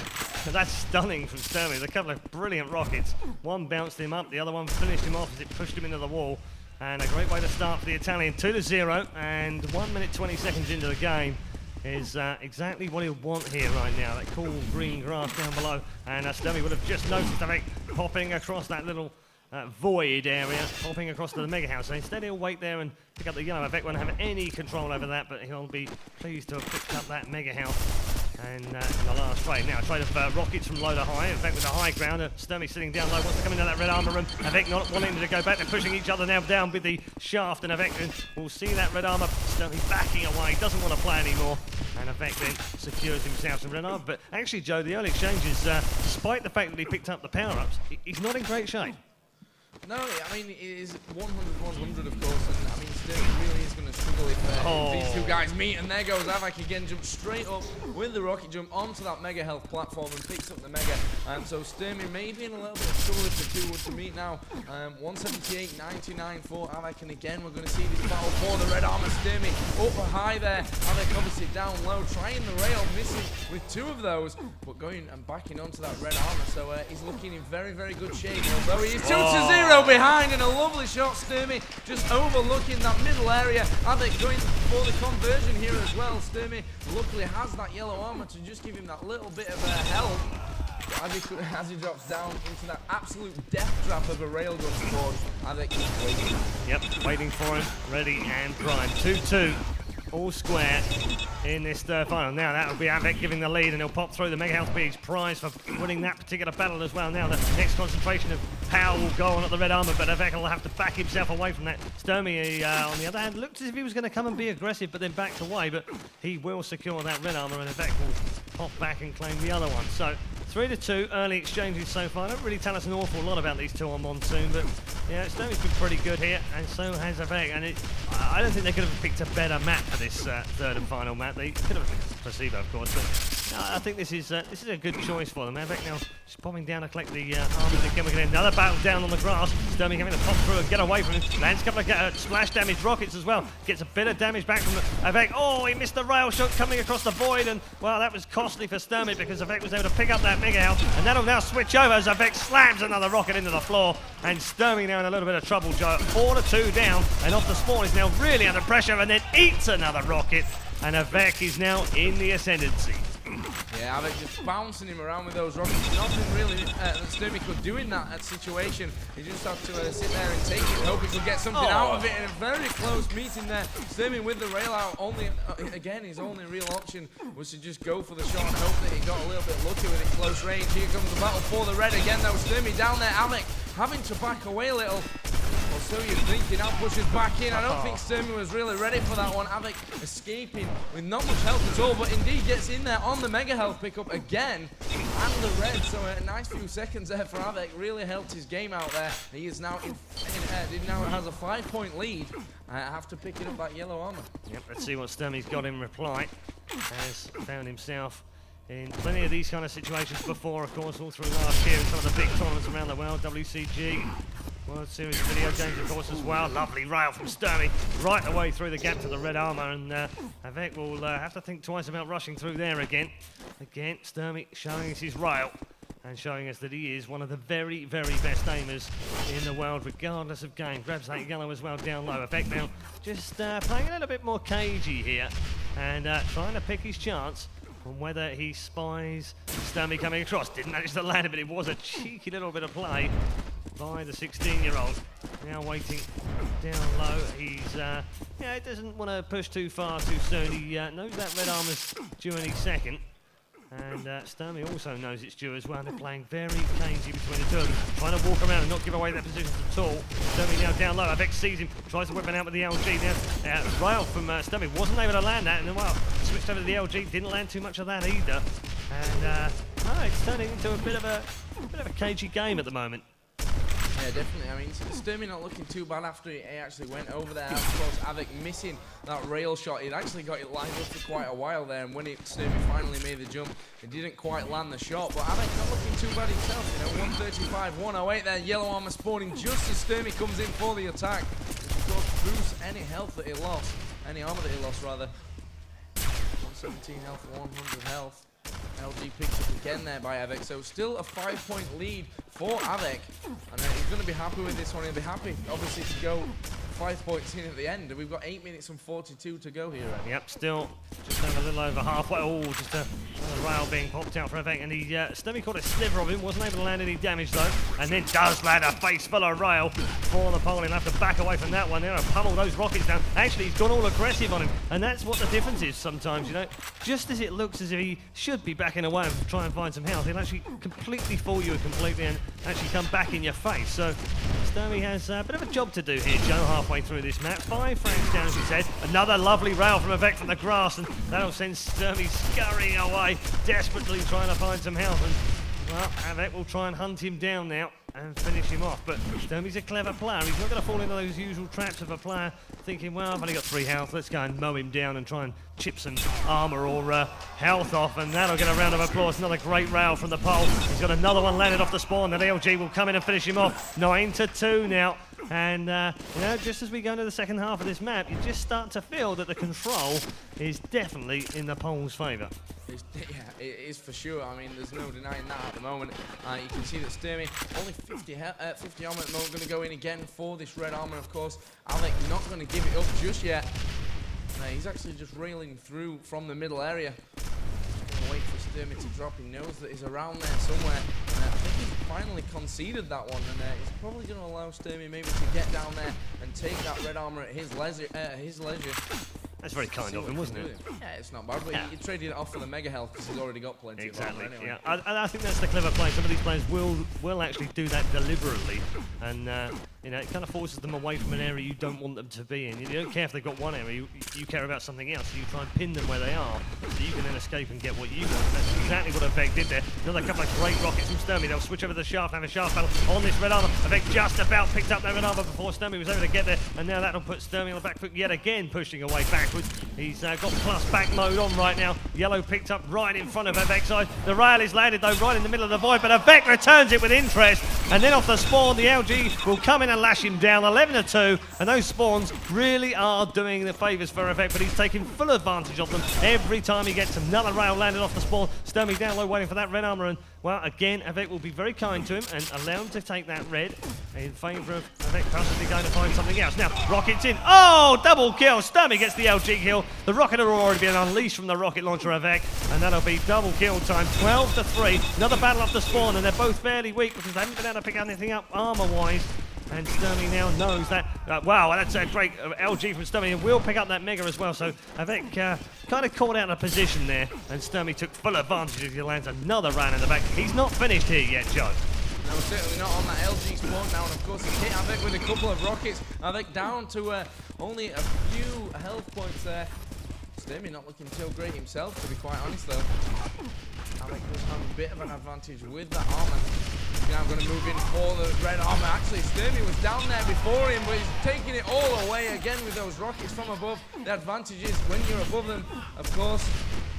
that's stunning from Stermy. There's a couple of brilliant rockets. One bounced him up, the other one finished him off as it pushed him into the wall. And a great way to start for the Italian. 2-0, and 1 minute 20 seconds into the game is exactly what he'll want here right now. That cool green grass down below, and Stermy would have just noticed Av3k popping across that little void area, popping across to the mega house. So instead he'll wait there and pick up the yellow. Av3k won't have any control over that, but he'll be pleased to have picked up that mega house. And in the last trade, now a trade of rockets from low to high. In fact, with the high ground, Stermy sitting down low, wants to come into that red armor room. Av3k not wanting to go back, they're pushing each other now down with the shaft, and Av3k will see that red armor. Stermy backing away, doesn't want to play anymore, and Av3k then secures himself some red armor. But actually, Joe, the early exchanges, despite the fact that he picked up the power-ups, he's not in great shape. No, I mean, it is 100-100, of course, and I mean, Stermy really is going to struggle if these two guys meet, and there goes Av3k again, jumps straight up with the rocket jump onto that mega health platform and picks up the mega, and so Stermy may be in a little bit of trouble if the two were to meet now. 178.99 for Av3k, and again, we're going to see this battle for the red armor. Stermy up high there, Av3k obviously down low, trying the rail, missing with two of those, but going and backing onto that red armor, so he's looking in very, very good shape, although he is 2-0 behind, and a lovely shot. Stermy just overlooking that middle area. Av3k going for the conversion here as well. Stermy luckily has that yellow armor to just give him that little bit of help as he drops down into that absolute death trap of a railgun spawn. Av3k waiting. Yep, waiting for him, ready and primed. 2-2. All square in this third final. Now that will be Av3k giving the lead, and he'll pop through. The Mega Health be his prize for winning that particular battle as well. Now the next concentration of power will go on at the red armor, but Av3k will have to back himself away from that. Stermy, on the other hand, looked as if he was going to come and be aggressive, but then backed away. But he will secure that red armor, and Av3k will pop back and claim the other one. So 3-2 early exchanges so far. Don't really tell us an awful lot about these two on Monsoon, but yeah, Stermy's been pretty good here, and so has Av3k. And I don't think they could have picked a better map for this third and final map. They could have picked Placebo, of course, but I think this is a good choice for them. Av3k now just popping down to collect the armors again. We're getting another battle down on the grass. Stermy having to pop through and get away from him. Lands a couple of splash damage rockets as well. Gets a bit of damage back from Av3k. Oh, he missed the rail shot coming across the void, and well, that was costly for Stermy because Av3k was able to pick up that mega health, and that'll now switch over as Av3k slams another rocket into the floor, and Stermy now in a little bit of trouble, Joe. 4-2 down, and off the spawn is now really under pressure, and then eats another rocket, and Av3k is now in the ascendancy. Yeah, Av3k just bouncing him around with those rockets. Nothing really that Stermy could do in that situation. He just had to sit there and take it and hope he could get something out of it. And a very close meeting there. Stermy with the rail out. Again, his only real option was to just go for the shot and hope that he got a little bit lucky with it close range. Here comes the battle for the red again, though. Stermy down there. Av3k having to back away a little. Well, so you're thinking, now pushes back in. I don't think Stermy was really ready for that one. Av3k escaping with not much health at all, but indeed gets in there on the mega health pickup again. And the red, so a nice few seconds there for Av3k. Really helped his game out there. He is now now has a 5-point lead. After picking up that yellow armor. Yep, let's see what Stermy's got in reply. Has found himself in plenty of these kind of situations before, of course, all through last year in some of the big tournaments around the world, WCG, World Series video games, of course, as well. Lovely rail from Stermy, right the way through the gap to the red armor, and Av3k will have to think twice about rushing through there again. Again, Stermy showing us his rail and showing us that he is one of the very, very best aimers in the world, regardless of game. Grabs that yellow as well down low. Av3k now just playing a little bit more cagey here and trying to pick his chance on whether he spies Stermy coming across. Didn't manage to land it, but it was a cheeky little bit of play by the 16-year-old. Now waiting down low. He's, he doesn't want to push too far too soon. He knows that red armor's due any second. And Stermy also knows it's due as well. They're playing very cagey between the two of them, trying to walk around and not give away their positions at all. Stermy now down low. Avallone sees him, tries to whip it out with the LG. Now, rail from Stermy wasn't able to land that, and then, well, switched over to the LG, didn't land too much of that either. And it's turning into a bit of a cagey game at the moment. Yeah, definitely. I mean, Stermy not looking too bad after he actually went over there. Of course, Av3k missing that rail shot. He'd actually got it lined up for quite a while there, and when Stermy finally made the jump, it didn't quite land the shot. But Av3k not looking too bad himself. You know, 135, 108 there. Yellow armor spawning just as Stermy comes in for the attack. Of course, boosts any health that he lost, any armor that he lost rather. 117 health, 100 health. LG picks up again there by Av3k, so still a 5-point lead for Av3k, and he's going to be happy with this one. He'll be happy, obviously, to go 5 points in at the end. We've got 8 minutes and 42 to go here. Yep, still just over a little over halfway. Oh, just a rail being popped out for Av3k, and he Stermy caught a sliver of him, wasn't able to land any damage though, and then does land a face full of rail for the pole. He'll have to back away from that one there and pummel those rockets down. Actually, he's gone all aggressive on him, and that's what the difference is sometimes, you know. Just as it looks as if he should be backing away and try and find some health, he'll actually completely fool you completely and actually come back in your face. So Stermy has a bit of a job to do here, Joe, halfway through this map. 5 frags down, as he said. Another lovely rail from Av3k from the grass, and that'll send Stermy scurrying away, desperately trying to find some health. And, well, Av3k will try and hunt him down now and finish him off. But Stermy's a clever player. He's not going to fall into those usual traps of a player thinking, well, I've only got 3 health, let's go and mow him down and try and chip some armor or health off, and that'll get a round of applause. Another great rail from the pole. He's got another one landed off the spawn. That LG will come in and finish him off. 9-2 now. And, you know, just as we go into the second half of this map, you just start to feel that the control is definitely in the pole's favour. Yeah, it is for sure. I mean, there's no denying that at the moment. You can see that Stermy, only 50 armor at the moment, going to go in again for this red armor, of course. Av3k not going to give it up just yet. He's actually just railing through from the middle area. Going to wait for Stermy to drop. He knows that he's around there somewhere. I think he's finally conceded that one, and he's probably going to allow Stermy maybe to get down there and take that red armor at his leisure. That's very kind of him, wasn't it? Yeah, it's not bad, but he traded it off for the mega health because he's already got plenty of armor anyway. Yeah, I think that's the clever play. Some of these players will actually do that deliberately, and you know, it kind of forces them away from an area you don't want them to be in. You don't care if they've got one area, you care about something else. So you try and pin them where they are, so you can then escape and get what you want. That's exactly what Av3k did there. Another couple of great rockets from Stermy. They'll switch over the shaft, have a shaft battle on this red armor. Av3k just about picked up that red armor before Stermy was able to get there, and now that'll put Stermy on the back foot yet again, pushing away backwards. He's got plus back mode on right now. Yellow picked up right in front of Av3k's side. The rail is landed though right in the middle of the void, but Av3k returns it with interest, and then off the spawn the LG will come in and lash him down 11-2, and those spawns really are doing the favours for Av3k, but he's taking full advantage of them every time he gets another rail landed off the spawn. Stermy down low waiting for that red armor, and well, again, Av3k will be very kind to him and allow him to take that red in favour of Av3k possibly going to find something else. Now, rockets in. Oh, double kill. Stermy gets the LG kill. The rocket had already been unleashed from the rocket launcher Av3k, and that'll be double kill time. 12-3. Another battle off the spawn, and they're both fairly weak because they haven't been able to pick anything up armor-wise. And Stermy now knows that. Wow, that's a great LG from Stermy, and will pick up that mega as well. So Av3k kind of caught out of position there, and Stermy took full advantage as he lands another round in the back. He's not finished here yet, Joe. No, certainly not on that LG spawn now, and of course he hit Av3k with a couple of rockets. Av3k down to only a few health points there. Stermy not looking too great himself, to be quite honest though. Av3k does have a bit of an advantage with that armor. He's now going to move in for the red armor. Actually, Stermy was down there before him, but he's taking it all away again with those rockets from above. The advantage is when you're above them, of course,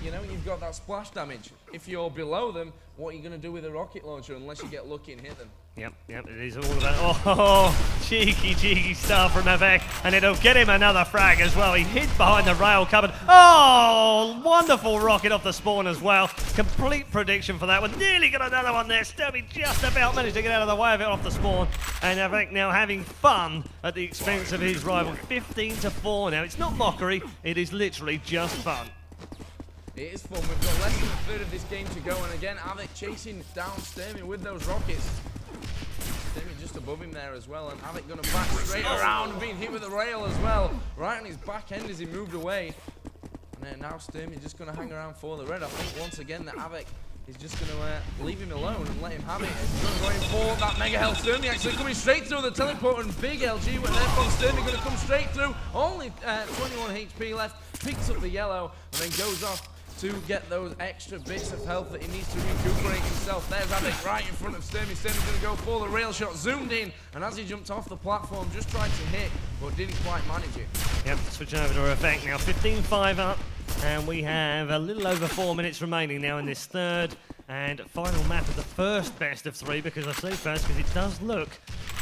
you know, you've got that splash damage. If you're below them, what are you going to do with a rocket launcher unless you get lucky and hit them? Yep, it is all about, oh, cheeky stuff from Av3k, and it'll get him another frag as well. He hid behind the rail cupboard. Oh, wonderful rocket off the spawn as well. Complete prediction for that one. Nearly got another one there. Stermy just about managed to get out of the way of it off the spawn, and Av3k now having fun at the expense of his rival. 15-4 now. It's not mockery, it is literally just fun. It is fun. We've got less than a third of this game to go, and again, Av3k chasing down Stermy with those rockets. Stermy just above him there as well, and Av3k going to back straight around and being hit with the rail as well, right on his back end as he moved away. And then now Stermy just going to hang around for the red. I think once again that Av3k is just going to leave him alone and let him have it. He's going for that mega health. Stermy actually coming straight through the teleport, and big LG went there from Stermy, going to come straight through. Only 21 HP left, picks up the yellow, and then goes off to get those extra bits of health that he needs to recuperate himself. There's Av3k right in front of Stermy. Stermy's going to go for the rail shot, zoomed in, and as he jumped off the platform, just tried to hit, but didn't quite manage it. Yep, switching over to Av3k now. 15-5 up, and we have a little over 4 minutes remaining now in this third and final map of the first best of three, because I say first because it does look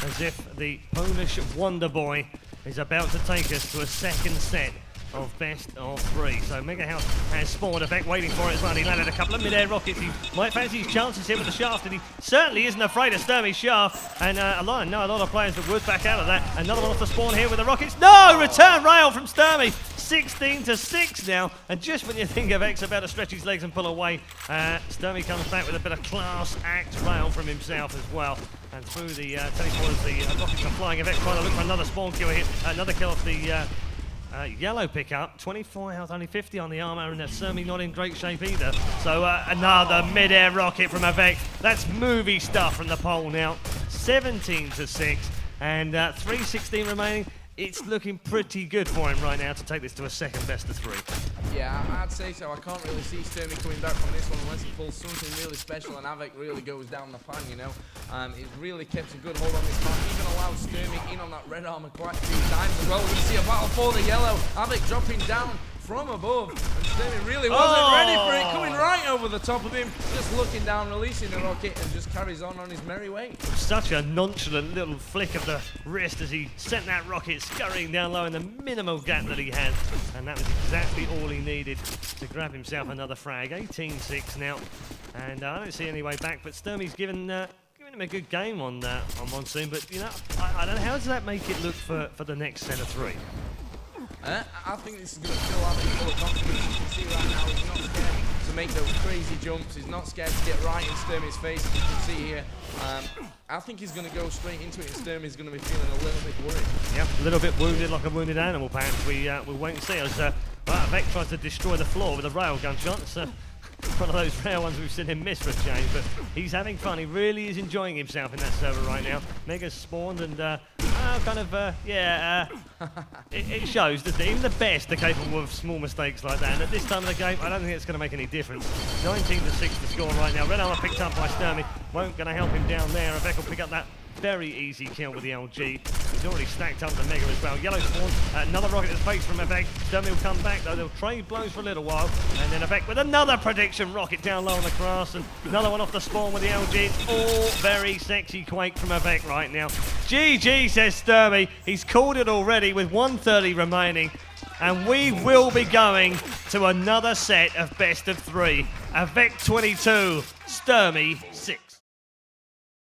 as if the Polish Wonder Boy is about to take us to a second set of best of three. So Mega House has spawned. Av3k waiting for it as well. He landed a couple of mid-air rockets. He might fancy his chances here with the shaft, and he certainly isn't afraid of Stermy's shaft. And a lot of players that would back out of that. Another one off the spawn here with the rockets. No! Return rail from Stermy. 16-6 now, and just when you think Av3k's about to stretch his legs and pull away, Stermy comes back with a bit of class act rail from himself as well. And through the teleporters, the rockets are flying. Av3k trying to look for another spawn kill here. Another kill off the yellow pickup. 24 health, only 50 on the armor, and Stermy not in great shape either. So another mid-air rocket from Av3k. That's movie stuff from the pole now. 17-6, and 3:16 remaining. It's looking pretty good for him right now to take this to a second best of three. Yeah, I'd say so. I can't really see Stermy coming back from this one unless he pulls something really special and Av3k really goes down the pan, you know. He's really kept a good hold on this map, even allowed Stermy in on that red armor quite a few times as well. We're going to see a battle for the yellow. Avallone dropping down from above, and Stermy really wasn't ready for it, coming right over the top of him, just looking down, releasing the rocket, and just carries on his merry way. Such a nonchalant little flick of the wrist as he sent that rocket scurrying down low in the minimal gap that he had, and that was exactly all he needed to grab himself another frag. 18-6 now, and I don't see any way back, but Stermy's given him a good game on Monsoon, but you know, I don't know, how does that make it look for the next set of three? I think this is going to fill Avallone full of confidence. You can see right now he's not scared to make those crazy jumps. He's not scared to get right in Stermy's face, as you can see here. I think he's going to go straight into it, and Stermy's going to be feeling a little bit worried. Yep, a little bit wounded, like a wounded animal, perhaps. We'll wait and see as Av3k tries to destroy the floor with a railgun shot. It's One of those rare ones we've seen him miss for a change, but he's having fun. He really is enjoying himself in that server right now. Mega's spawned and it shows, doesn't it? Even the best are capable of small mistakes like that, and at this time of the game, I don't think it's going to make any difference. 19-6 the score right now. Red armor picked up by Stermy. Won't going to help him down there. Avek will pick up that very easy kill with the LG. He's already stacked up the Mega as well. Yellow spawn, another rocket is faced from Avek. Stermy will come back, though they'll trade blows for a little while. And then Avek with another prediction rocket down low on the grass, and another one off the spawn with the LG. It's all very sexy Quake from Avek right now. GG, says Stermy. He's called it already with 1:30 remaining. And we will be going to another set of best of 3. Avek 22, Stermy 6.